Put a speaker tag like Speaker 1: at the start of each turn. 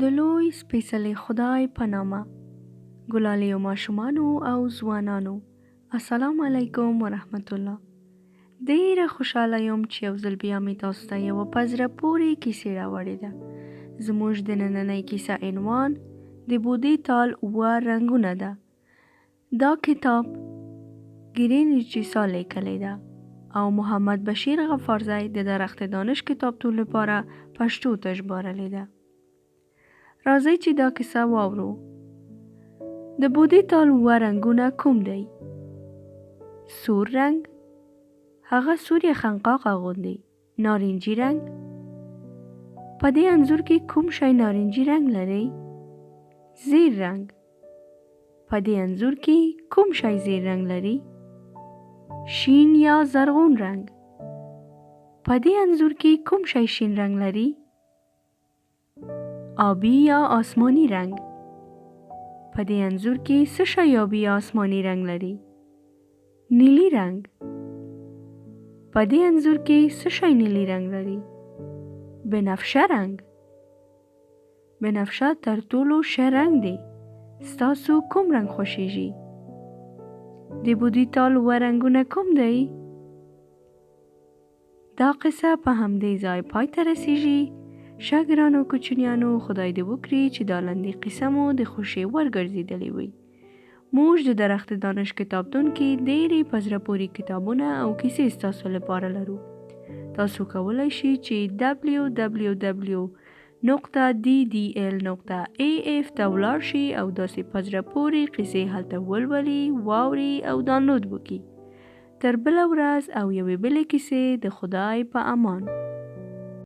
Speaker 1: د لوی سپېڅلي خدای په نامه. ګلالیو ماشومانو او ځوانانو، السلام علیکم ورحمت الله. ډېره خوشحاله یم چې یو ځل بیا مې تاسو ته یوه په زړه پورې کیسې راوړې ده. زموږ د نننۍ کیسه عنوان د بودې تال 7 رنګونه ده. دا کتاب ګرین چیسا لیکلی ده او محمد بشیر غفارزی د درخت دانش کتابتون لپاره پښتو ته ژباړلې ده. راځئ چې دا کیسه واورو. د بودې تال 7 رنګونه کوم دی؟ سور رنګ، هغه سوري خنقاق اغوندي. نارنجي رنګ، په دې انځور کې کوم شی نارنجي رنګ لري؟ زیړ رنګ، په دې انځور کې کوم شی زیړ رنګ لري؟ شین یا زرغون رنګ، په دې انځور کې کوم شی شین رنګ لري؟ آبی یا آسمانی رنګ، په دې انځور کې څه شی آبی یا آسمانی رنګ لري؟ نیلی رنګ، په دې انځور کې څه شی نیلی رنګ لري؟ بنفشه رنګ، بنفشه تر ټولو ښه رنګ دی. ستاسو کوم رنګ خوښیږي؟ د بودې تال 7 رنګونه کوم دی؟ دا قصه په همدې ځای پای ته رسیږي. ښه ګرانو کوچنیانو، خدای دې وکړي چې دا لنډې قصه مو د خوښۍ وړ ګرځېدلې وي. موږ د درخت دانش کتابتون کې ډېرې په زړه پورې کتابونه او کیسې ستاسو لپاره لرو. تاسو کولی شئ چې www.ddl.af ته ولاړ شئ او داسې په زړه پورې قصې هلته ولولئ، واورئ او ډاونلوډ وکړئ. تر بله ورځ او یوې بلې کیسې، د خدای په امان.